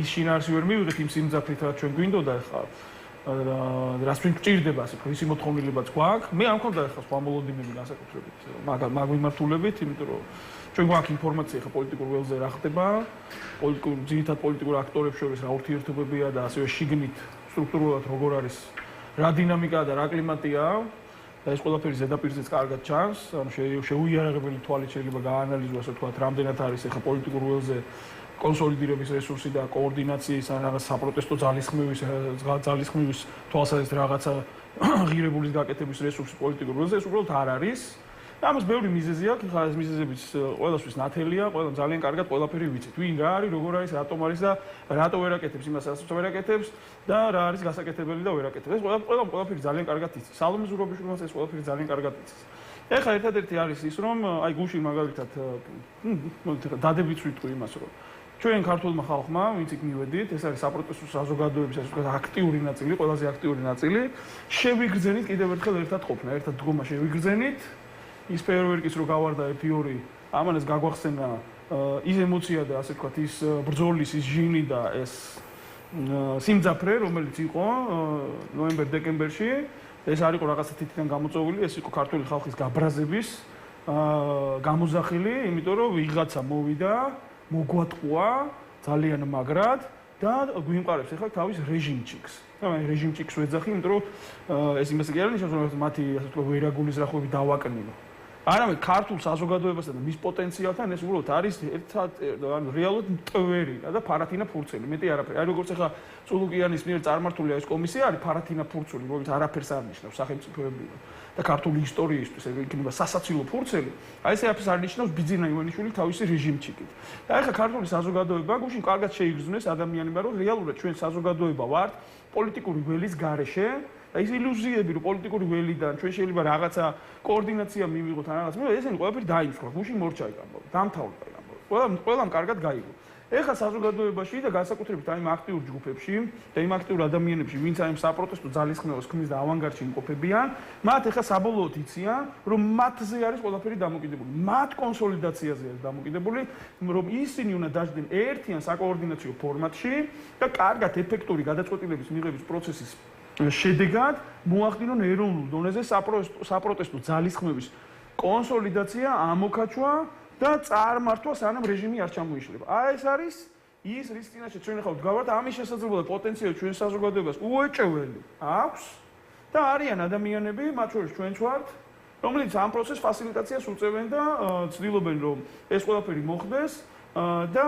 ის შინაარსი ვერ მივიღეთ იმ სიმძაფრით, რაც ჩვენ გვინდოდა ახლა. რას ვინ გჭირდება ასე ვთქვათ, ისი მოთხოვნილებაც გვაქვს. მე არ მქონდა ახლა სხვა მოლოდინები განსაკუთრებით მაგ მიმართულებით, იმიტომ რომ ჩვენ გვაქვს ინფორმაცია ახლა პოლიტიკურ ველზე რა ხდება, ძირითად პოლიტიკურ აქტორებს შორის რა ურთიერთობებია და ასევე შიგნით სტრუქტურულად როგორ არის, რა დინამიკაა და რა კლიმატია და ეს ყველაფერი ზედაპირზეც კარგად ჩანს, ანუ შეუიარაღებელი თვალით შეიძლება გაანალიზოს ასე ვთქვათ, რამდენად არის ახლა პოლიტიკურ ველზე კონსოლიდირების რესურსი და კოორდინაციის ან რაღაც საპროტესტო ძალისხმევის თვალსაზრისით რაღაცა ღირებულის გაკეთების რესურსი პოლიტიკურ ველზე ეს უბრალოდ არ არის. და ამას ბევრი მიზეზი აქვს, ხა ეს მიზეზებიც ყველასთვის ნათელია, ყველამ ძალიან კარგად ყველაფერი ვიცით. ვინ რა არის, როგორ არის, რატომ არის და რატო ვერ აკეთებს იმას, რასაც ვერ აკეთებს და რა არის გასაკეთებელი და ვერ აკეთებს. ეს ყველაფერი ძალიან კარგად იცის. სალომე ზურაბიშვილმაც ეს ყველაფერი ძალიან კარგად იცის. ეხლა ერთადერთი არის ის, რომ აი გუშინ მაგალითად დადებიც ვიტყვი იმას, რომ ჩვენ ქართულმა ხალხმა, ვინც იქ მივედით, ეს არის საპროტესტო საზოგადოების ასე ვთქვათ აქტიური ნაწილი, ყველაზე აქტიური ნაწილი, შევიგრძენით კიდევ ერთხელ ერთად ყოფნა, ერთად დგომა შევიგრძენით. ის ფეერვერკის რო გავარდა 1-2, ამანაც გაგვახსენა ის ემოცია და ასე ვთქვათ, ის ბრძოლის, ის ჟინი და ეს სიმძაფრე, რომელიც იყო ნოემბერ-დეკემბერში, ეს არ იყო რაღაცა თითიდან გამოწვეული, ეს იყო ქართული ხალხის გაბრაზების გამოზახილი, იმიტომ რომ ვიღაცა მოვიდა მოგვატყუა ძალიან მაგრად და გვიმყარებს ახლა თავის რეჟიმჩიკს. და მე რეჟიმჩიკს ვეძახი, იმიტომ რომ ეს იმას კი არ ნიშნავს, რომ მათი ასე ვთქვათ ვერაგულის რახვები დავაკნინო. არამედ ქართულ საზოგადოებასთან და მის პოტენციალთან ეს უბრალოდ არის ანუ რეალურად მტვერი და ფარათინა ფურცელი. მეტი არაფერი. აი როგორც ახლა წულუკიანის მიერ წარმართული ეს კომისია არის ფარათინა ფურცელი, რომელიც არაფერს არ ნიშნავს სახელმწიფოებრივად და ქართული ისტორიისთვის ეს იქნება სასაცილო ფურცელი. აი ეს არაფერს არ ნიშნავს ბიძინა ივანიშვილი თავისი რეჟიმჩიკით. და ახლა ქართული საზოგადოება გუშინ კარგად შეიგრძნეს ადამიანებმა, რომ რეალურად ჩვენ საზოგადოება ვართ პოლიტიკური ველის გარეშე. და ის ილუზიები, რომ პოლიტიკური ველიდან ჩვენ შეიძლება რაღაცა კოორდინაცია მივიღოთ ან რაღაც, ესენი ყველაფერი დაიწვა, გუშინ მორჩა იქ ამბობ, დამთავრდა იქ ამბობ. ყველამ კარგად გაიგო. ეხლა საზოგადოებაში და განსაკუთრებით აი იმ აქტიურ ჯგუფებში და იმ აქტიურ ადამიანებში, ვინც აი იმ საპროტესტო ძალისხმევას ქმნის და ავანგარდში იმყოფებიან, მათ ეხლა საბოლოოდ იციან, რომ მათზე არის ყველაფერი დამოკიდებული. მათ კონსოლიდაციაზე არის დამოკიდებული, რომ ისინი უნდა დაждდნენ ერთიან საკოორდინაციო ფორმატში და კარგად ეფექტური გადაწყვეტილების მიღების პროცესის შედეგად მოახდინონ ეროვნულ დონეზე საპროტესტო ძალისხმევის კონსოლიდაცია, ამოქაჩვა და წარმართვა სანამ რეჟიმი არ ჩამოიშლება. აი ეს არის ის რის წინაშე ჩვენ ახლა ვდგავართ, ამის შესაძლებლობა პოტენციალი ჩვენ საზოგადოებას უეჭველი აქვს და არიან ადამიანები, მათ შორის ჩვენც ვართ, რომლებიც ამ პროცესს ფასილიტაციას უწევენ და ცდილობენ რომ ეს ყველაფერი მოხდეს. და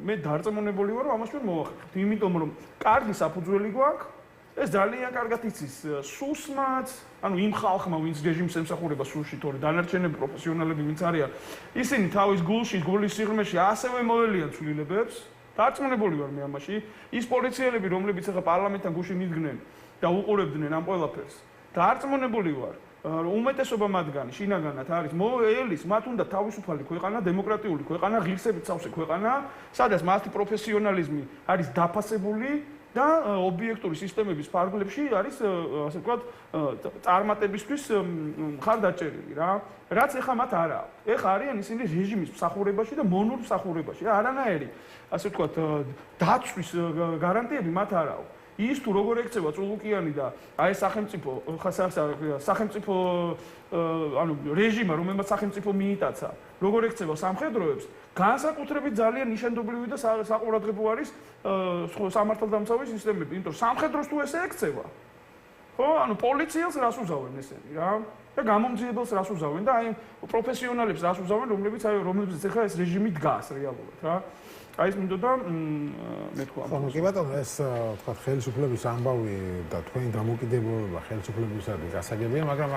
მე დარწმუნებული ვარ, რომ ამას ჩვენ მოვახერხებთ, იმიტომ რომ კარგი საფუძველი გვაქვს. ეს ძალიან კარგად იცის სუსმაც, ანუ იმ ხალხმა, ვინც რეჟიმს ემსახურება სულში, თორე დანარჩენები პროფესიონალები ვინც არიან, ისინი თავის გულში, გულის სიღრმეში ასევე მოელიან ცვლილებებს. დარწმუნებული ვარ მე ამაში. ის პოლიციელები, რომლებიც ახლა პარლამენტთან გუშინ იდგნენ და უყურებდნენ ამ ყველაფერს, დარწმუნებული ვარ, რომ უმეტესობა მათგანი შინაგანად არის მოელის, მათ უნდა თავისუფალი ქვეყანა, დემოკრატიული ქვეყანა, ღირსებით სავსე ქვეყანა, სადაც მათი პროფესიონალიზმი არის დაფასებული. და ობიექტური სისტემების ფარგლებში არის ასე ვთქვათ წარმატებისთვის მხარდაჭერილი რა. რაც ეხა მათ არა აქვს. ეხა არიან ისინი რეჟიმის მსახურებაში და მონურ მსახურებაში. არანაირი ასე ვთქვათ დაცვის გარანტიები მათ არ აქვს. ის თუ როგორ ექცევა წულუკიანი და აი სახელმწიფო ანუ რეჟიმა, რომელმაც სახელმწიფო მიიტაცა, როგორ ექცევა სამხედროებს, განსაკუთრებით ძალიან ნიშანდობლივი და საყურადღებო არის სამართალდამცავი სისტემები, იმიტომ რომ სამხედროს თუ ესე ექცევა, ხო, ანუ პოლიციელს რას უზავენ ესენი რა და გამომძიებელს რას უზავენ და აი პროფესიონალებს რას უზავენ, რომლებიც ეხლა ეს რეჟიმი დგას რეალურად რა. აი ეს მინდოდა მე თქვა. ხო, კი ბატონო, ეს თქვა ხელისუფლების ამბავი და თქვენი დამოკიდებულება ხელისუფლებისადმი გასაგებია, მაგრამ